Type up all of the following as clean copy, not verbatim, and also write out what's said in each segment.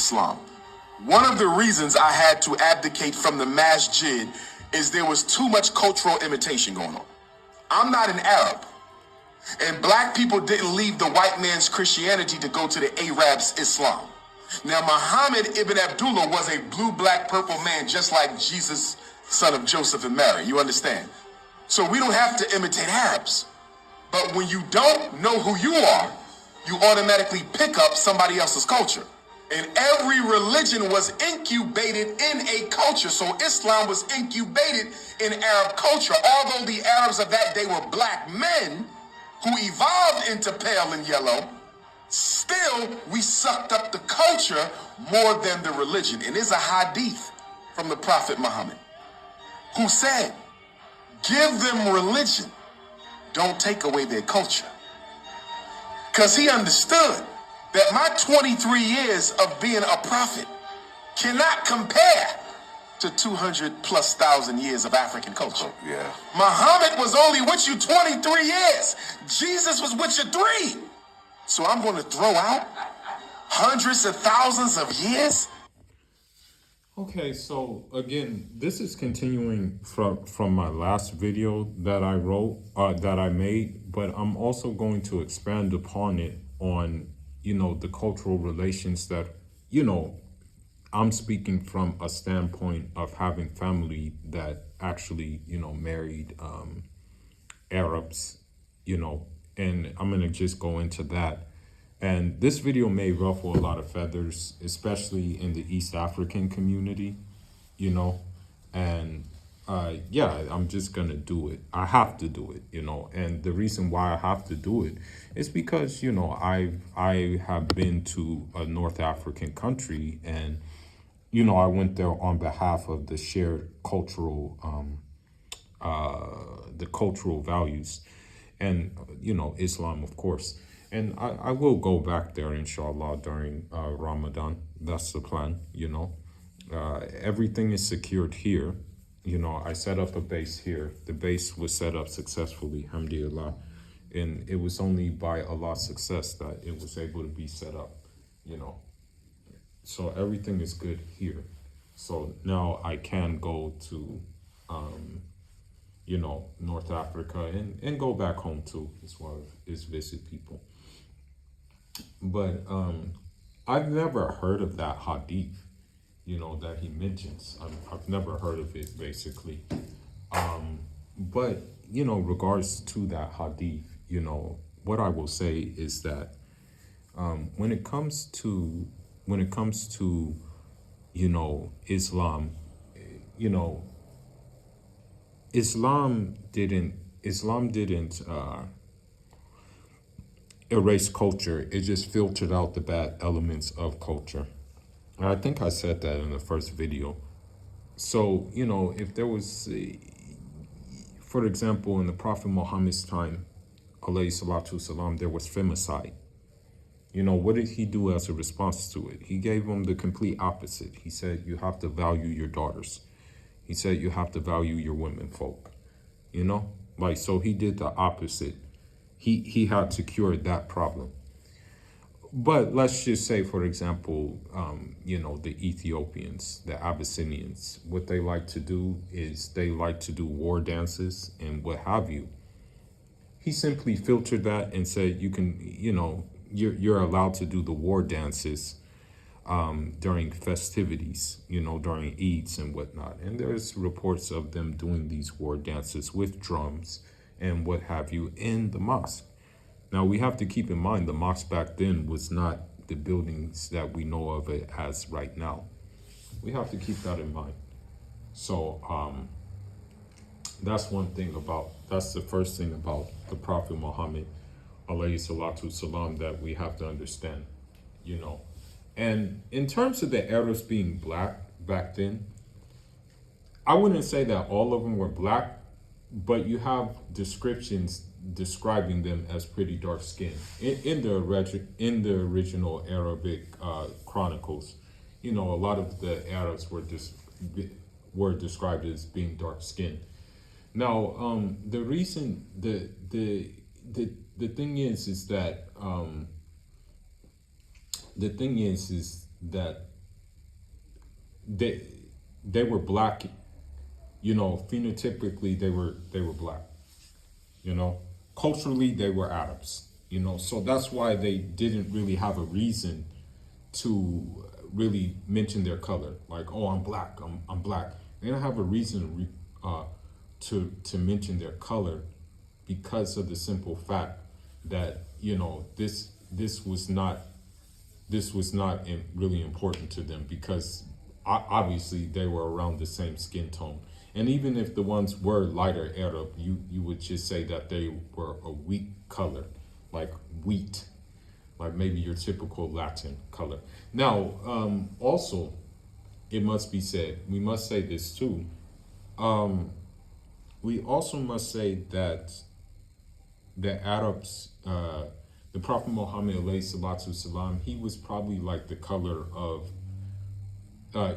Islam. One of the reasons I had to abdicate from the masjid is there was too much cultural imitation going on. I'm not an Arab, and black people didn't leave the white man's Christianity to go to the Arab's Islam. Now, Muhammad ibn Abdullah was a blue, black, purple man, just like Jesus, son of Joseph and Mary. You understand? So we don't have to imitate Arabs. But when you don't know who you are, you automatically pick up somebody else's culture. And every religion was incubated in a culture. So Islam was incubated in Arab culture. Although the Arabs of that day were black men who evolved into pale and yellow, still we sucked up the culture more than the religion. And there's a hadith from the Prophet Muhammad who said, give them religion, don't take away their culture. Because he understood that my 23 years of being a prophet cannot compare to 200,000+ years of African culture. Yeah. Muhammad was only with you 23 years. Jesus was with you 3. So I'm going to throw out hundreds of thousands of years? Okay, so again, this is continuing from my last video that I wrote, that I made, but I'm also going to expand upon it on, the cultural relations that, I'm speaking from a standpoint of having family that actually, married Arabs, and I'm going to just go into that. And this video may ruffle a lot of feathers, especially in the East African community, and yeah, I'm just gonna do it. I have to do it, and the reason why I have to do it is because, I have been to a North African country, and, I went there on behalf of the shared cultural, the cultural values and, Islam, of course. And I will go back there, inshallah, during Ramadan. That's the plan, Everything is secured here. I set up a base here. The base was set up successfully, alhamdulillah. And it was only by Allah's success that it was able to be set up, So everything is good here. So now I can go to, North Africa and go back home too, as well as visit people. But I've never heard of that hadith, that he mentions. I've never heard of it, basically. But, regards to that hadith, what I will say is that when it comes to, Islam, Islam didn't erase culture. It just filtered out the bad elements of culture. And I think I said that in the first video. So, if there was, for example, in the Prophet Muhammad's time, alayhi salatu wasalam, there was femicide. What did he do as a response to it? He gave them the complete opposite. He said, you have to value your daughters. He said, you have to value your women folk. So he did the opposite. He had secured that problem. But let's just say, for example, the Ethiopians, the Abyssinians, what they like to do is they like to do war dances and what have you. He simply filtered that and said, you can, you're allowed to do the war dances during festivities, during Eids and whatnot. And there's reports of them doing these war dances with drums and what have you in the mosque. Now, we have to keep in mind the mosque back then was not the buildings that we know of it as right now. We have to keep that in mind. So that's the first thing about the Prophet Muhammad, alayhi salatu salam, that we have to understand, And in terms of the Arabs being black back then, I wouldn't say that all of them were black, but you have descriptions describing them as pretty dark skinned in the original Arabic chronicles. A lot of the Arabs were described as being dark skinned. Now, the reason the thing is that they they were black, you know, phenotypically they were black, you know. Culturally they were Arabs, you know. So that's why they didn't really have a reason to really mention their color. Like, oh, I'm black, I'm black. They don't have a reason to mention their color because of the simple fact that, you know, this was not really important to them, because obviously they were around the same skin tone. And even if the ones were lighter Arab, you would just say that they were a wheat color, like wheat, like maybe your typical Latin color. Now, also, it must be said, we must say this too. We also must say that the Arabs, the Prophet Muhammad alayhi salatu salam, he was probably like the color of,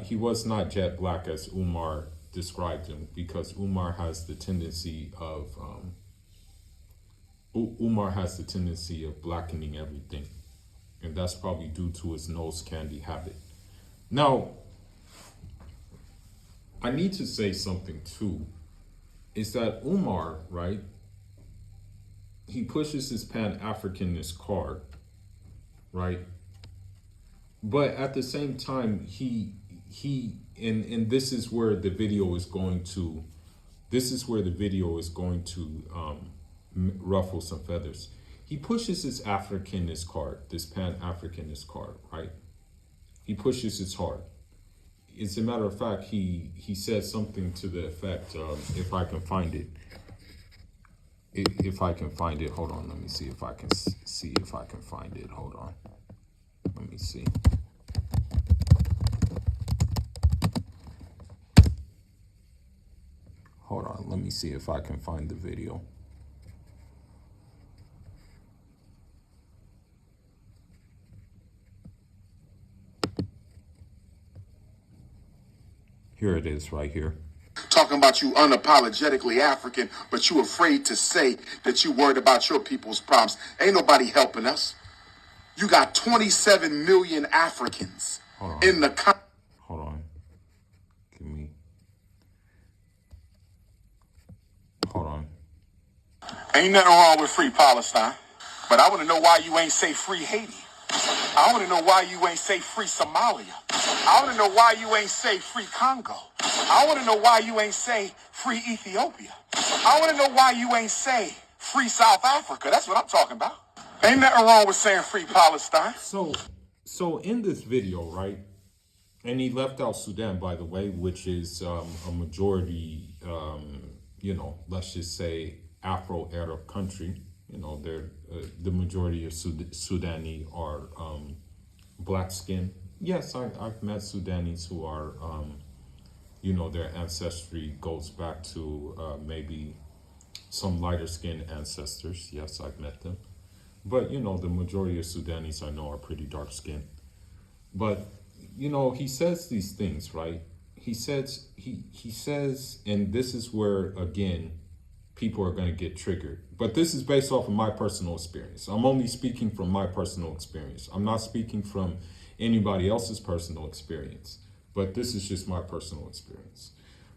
he was not jet black as Umar described him, because Umar has the tendency of, blackening everything. And that's probably due to his nose candy habit. Now, I need to say something too, is that Umar, right, he pushes his Pan-Africanist card, right? But at the same time, and this is where the video is going to, ruffle some feathers. He pushes his Africanist card, this Pan-Africanist card, right? He pushes his hard. As a matter of fact, he said something to the effect, if I can find it. If I can find it, hold on, let me see if I can find it. Hold on. Let me see. Hold on, let me see if I can find the video. Here it is right here. Talking about you unapologetically African, but you afraid to say that you worried about your people's problems. Ain't nobody helping us. You got 27 million Africans in the country. Hold on. Hold on. Ain't nothing wrong with free Palestine, but I want to know why you ain't say free Haiti. I want to know why you ain't say free Somalia. I want to know why you ain't say free Congo. I want to know why you ain't say free Ethiopia. I want to know why you ain't say free South Africa. That's what I'm talking about. Ain't nothing wrong with saying free Palestine. So in this video, right, and he left out Sudan, by the way, which is a majority, you know, let's just say Afro-Arab country. You know, they're the majority of Sudanese are black skin. Yes, I've met Sudanese who are, you know, their ancestry goes back to maybe some lighter skinned ancestors. Yes, I've met them. But, you know, the majority of Sudanese I know are pretty dark skinned. But, you know, he says these things, right? He says, and this is where, again, people are going to get triggered. But this is based off of my personal experience. I'm only speaking from my personal experience. I'm not speaking from anybody else's personal experience. But this is just my personal experience.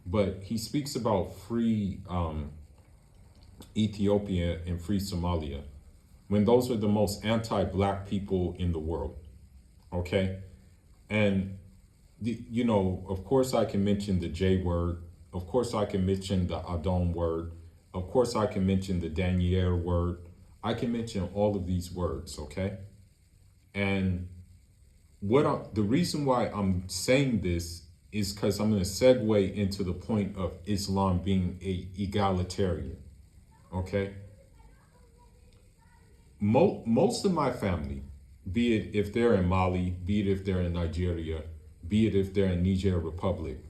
But he speaks about free Ethiopia and free Somalia, when those are the most anti-black people in the world, okay? And, you know, of course I can mention the J word. Of course I can mention the Adon word. Of course I can mention the Daniere word. I can mention all of these words, okay? And the reason why I'm saying this is because I'm going to segue into the point of Islam being a egalitarian, okay? Most of my family, be it if they're in Mali, be it if they're in Nigeria, be it if they're in Niger Republic,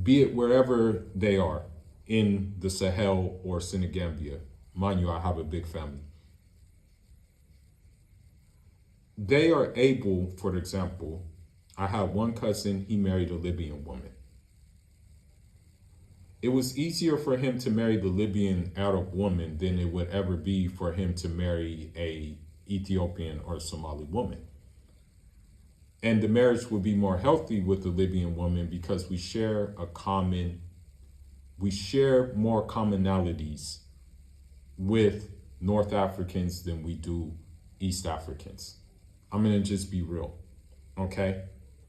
be it wherever they are in the Sahel or Senegambia, mind you, I have a big family. They are able, for example, I have one cousin, he married a Libyan woman. It was easier for him to marry the Libyan Arab woman than it would ever be for him to marry a Ethiopian or Somali woman. And the marriage would be more healthy with the Libyan woman because we share more commonalities with North Africans than we do East Africans. I'm gonna just be real, okay?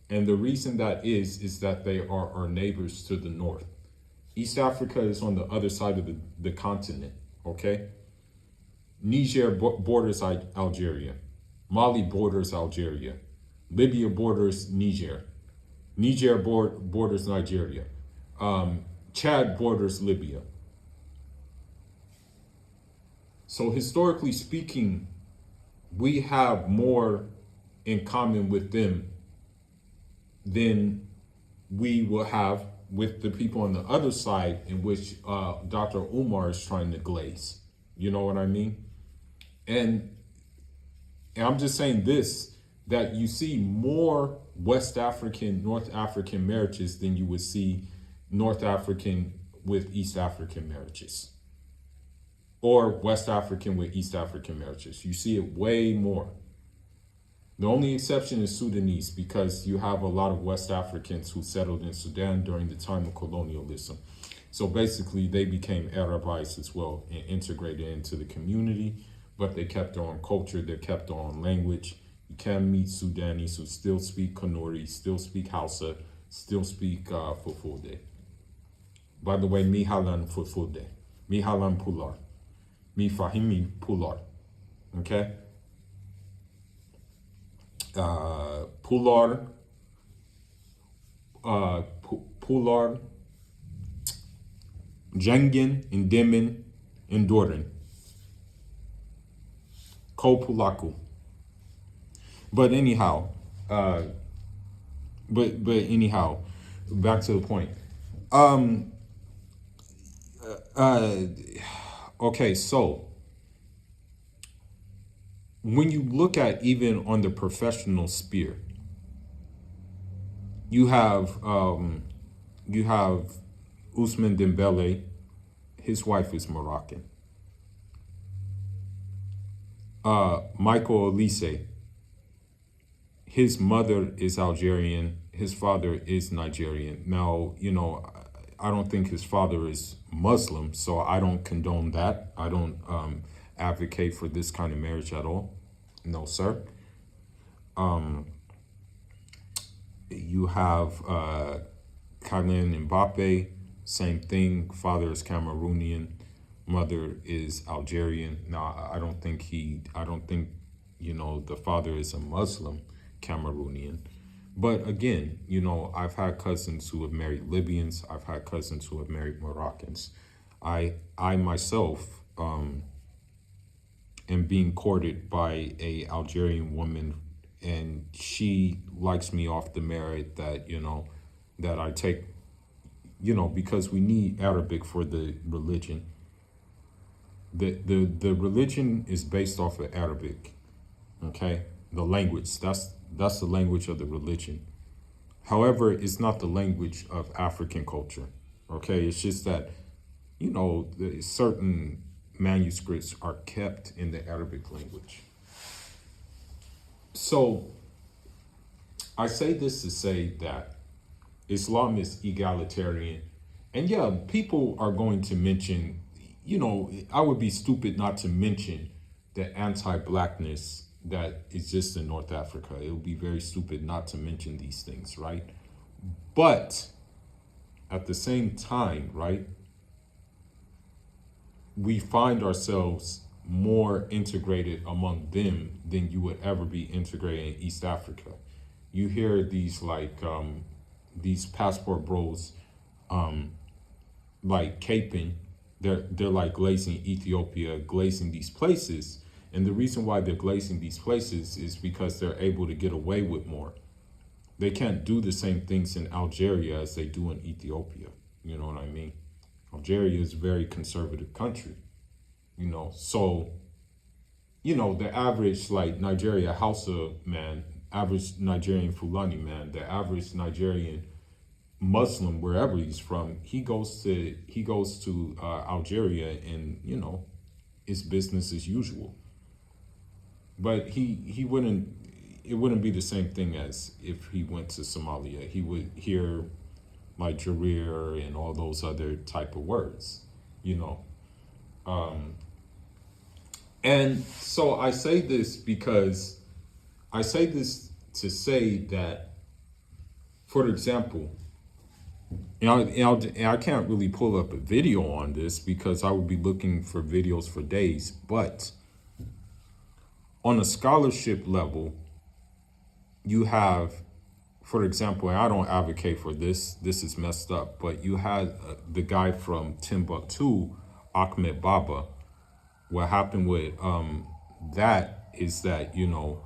And the reason that is that they are our neighbors to the north. East Africa is on the other side of the continent, okay? Niger borders Algeria. Mali borders Algeria. Libya borders Niger. Niger borders Nigeria. Chad borders Libya. So historically speaking, we have more in common with them than we will have with the people on the other side, in which Dr. Umar is trying to glaze. You know what I mean? And I'm just saying this, that you see more West African, North African marriages than you would see North African with East African marriages, or West African with East African marriages. You see it way more. The only exception is Sudanese, because you have a lot of West Africans who settled in Sudan during the time of colonialism. So basically, they became Arabized as well and integrated into the community, but they kept their own culture, they kept their own language. You can meet Sudanese who still speak Kanuri, still speak Hausa, still speak Fulfulde. By the way, mi halan Fulfulde, mi halan Pular, mi fahimi Pular, okay? Pular, Pular, Jengin, Indimin, Indorin, Ko Pulaku. But anyhow, back to the point. Okay, so when you look at even on the professional sphere, you have Ousmane Dembele, his wife is Moroccan. Michael Olise, his mother is Algerian, his father is Nigerian. Now, I don't think his father is Muslim, so I don't condone that. I don't advocate for this kind of marriage at all. No, sir. You have Kylian Mbappe, same thing. Father is Cameroonian, mother is Algerian. Now, I don't think the father is a Muslim Cameroonian. But again, I've had cousins who have married Libyans. I've had cousins who have married Moroccans. I myself am being courted by a Algerian woman, and she likes me off the merit that, that I take, because we need Arabic for the religion. The religion is based off of Arabic, okay? The language, that's the language of the religion. However, it's not the language of African culture, okay? It's just that, certain manuscripts are kept in the Arabic language. So I say this to say that Islam is egalitarian. And yeah, people are going to mention, I would be stupid not to mention the anti-blackness that exists in North Africa. It would be very stupid not to mention these things, right? But at the same time, right, we find ourselves more integrated among them than you would ever be integrated in East Africa. You hear these these passport bros like caping, they're like glazing Ethiopia, glazing these places. And the reason why they're glazing these places is because they're able to get away with more. They can't do the same things in Algeria as they do in Ethiopia. You know what I mean? Algeria is a very conservative country, so, the average Nigeria Hausa man, average Nigerian Fulani man, the average Nigerian Muslim, wherever he's from, he goes to Algeria and, it's business as usual. But he wouldn't, it wouldn't be the same thing as if he went to Somalia. He would hear like Jareer and all those other type of words, you know. And so I say this because I say this to say that, for example, and I can't really pull up a video on this because I would be looking for videos for days, but on a scholarship level, you have, for example, and I don't advocate for this, this is messed up, but you had the guy from Timbuktu, Ahmed Baba. What happened with that is that, you know,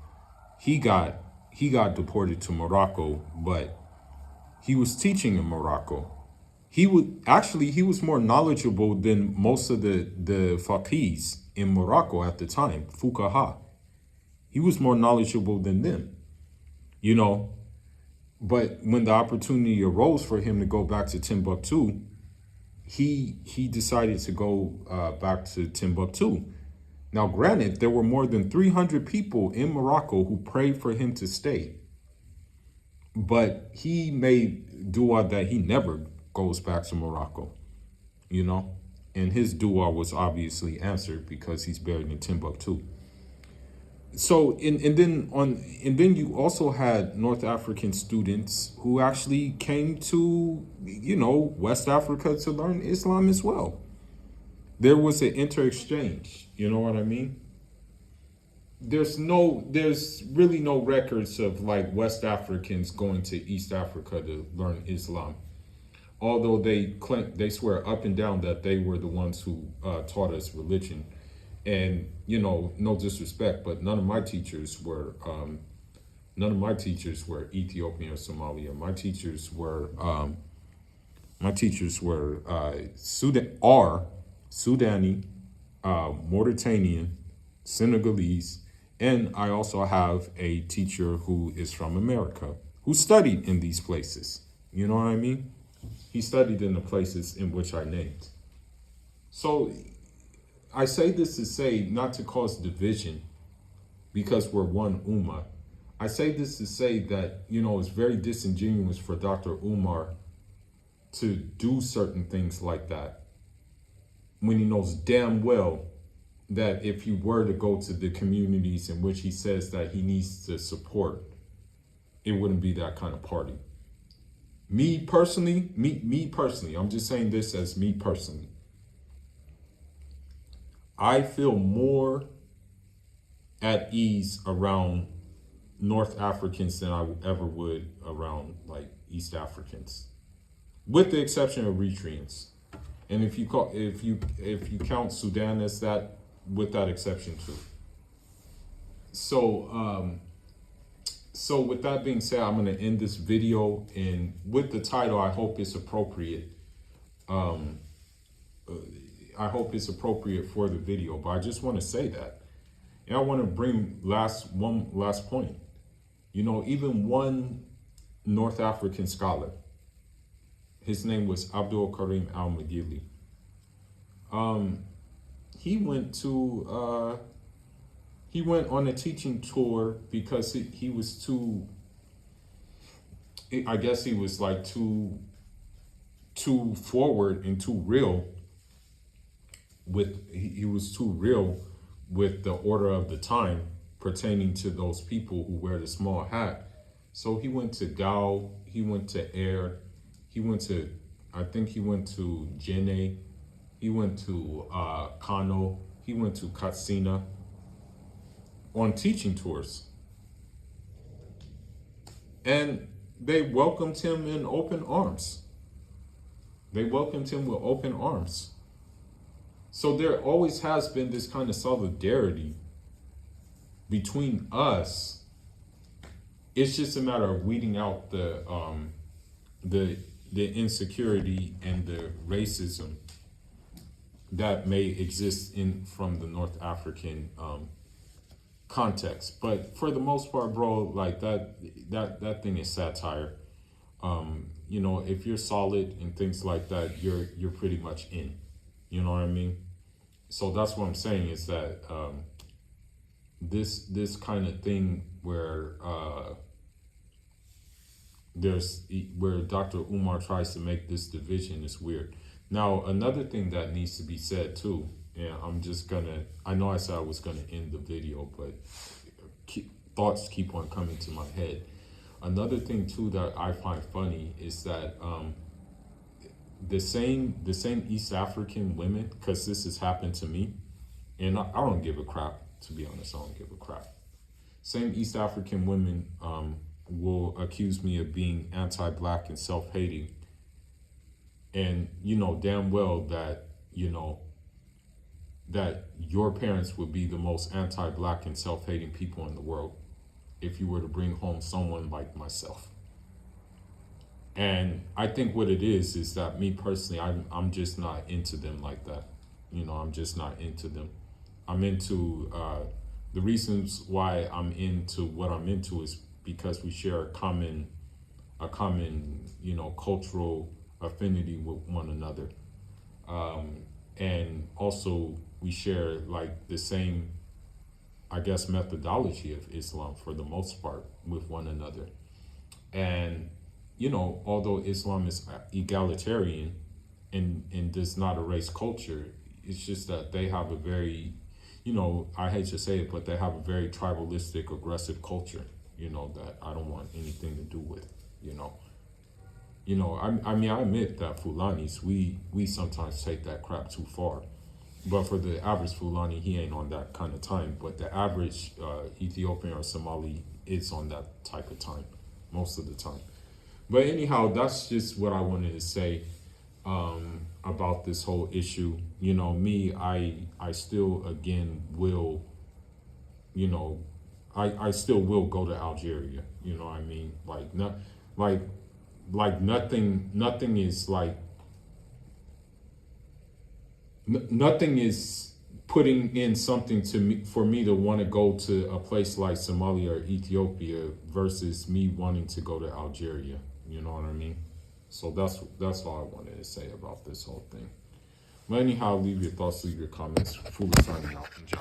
he got deported to Morocco, but he was teaching in Morocco. He was more knowledgeable than most of the faqirs in Morocco at the time, fuqaha. He was more knowledgeable than them, you know. But when the opportunity arose for him to go back to Timbuktu, he decided to go back to Timbuktu. Now, granted, there were more than 300 people in Morocco who prayed for him to stay. But he made dua that he never goes back to Morocco, you know? And his dua was obviously answered because he's buried in Timbuktu. So, and then you also had North African students who actually came to, you know, West Africa to learn Islam as well. There was an inter-exchange, you know what I mean? There's really no records of like West Africans going to East Africa to learn Islam. Although they swear up and down that they were the ones who taught us religion. And, you know, no disrespect, but none of my teachers were Ethiopian or Somalia. My teachers were Sudani, Mauritanian, Senegalese, and I also have a teacher who is from America who studied in these places. You know what I mean? He studied in the places in which I named. So I say this to say, not to cause division because we're one ummah. I say this to say that, you know, it's very disingenuous for Dr. Umar to do certain things like that when he knows damn well that if he were to go to the communities in which he says that he needs to support, it wouldn't be that kind of party. Me personally, I'm just saying this as me personally. I feel more at ease around North Africans than I ever would around like East Africans, with the exception of Eritreans. And if you count Sudan as that, with that exception too. So with that being said, I'm going to end this video, and with the title, I hope it's appropriate. I hope it's appropriate for the video, but I just want to say that. And I want to bring one last point. You know, even one North African scholar, his name was Abdul Karim al-Magili. He went on a teaching tour because he was too, I guess he was like too forward and too real he was too real with the order of the time pertaining to those people who wear the small hat. So he went to Gao, he went to Air, I think he went to Jene, he went to Kano, he went to Katsina on teaching tours. And they welcomed him in open arms. They welcomed him with open arms. So there always has been this kind of solidarity between us. It's just a matter of weeding out the insecurity and the racism that may exist from the North African context. But for the most part, bro, like that thing is satire. You know, if you're solid and things like that, you're pretty much in. You know what I mean? So that's what I'm saying is that this kind of thing where where Dr. Umar tries to make this division is weird. Now, another thing that needs to be said too, and I know I said I was gonna end the video, but thoughts keep on coming to my head. Another thing too that I find funny is that the same East African women, because this has happened to me, and I don't give a crap, to be honest. I don't give a crap. Same East African women will accuse me of being anti-black and self-hating, and you know damn well that that your parents would be the most anti-black and self-hating people in the world if you were to bring home someone like myself. And I think what it is that me personally, I'm just not into them like that. I'm just not into them. I'm into the reasons why I'm into what I'm into is because we share a common cultural affinity with one another, and also we share like the same, I guess, methodology of Islam for the most part with one another. And although Islam is egalitarian and does not erase culture, it's just that they have a very, I hate to say it, but they have a very tribalistic, aggressive culture, that I don't want anything to do with, I mean, I admit that Fulanis, we sometimes take that crap too far. But for the average Fulani, he ain't on that kind of time. But the average Ethiopian or Somali is on that type of time, most of the time. But anyhow, that's just what I wanted to say about this whole issue. Me, I still again will, I still will go to Algeria. You know what I mean? Like not like nothing is like nothing is putting in something to me for me to want to go to a place like Somalia or Ethiopia versus me wanting to go to Algeria. You know what I mean? So that's all I wanted to say about this whole thing. But anyhow, leave your thoughts, leave your comments. Fula signing out. Enjoy.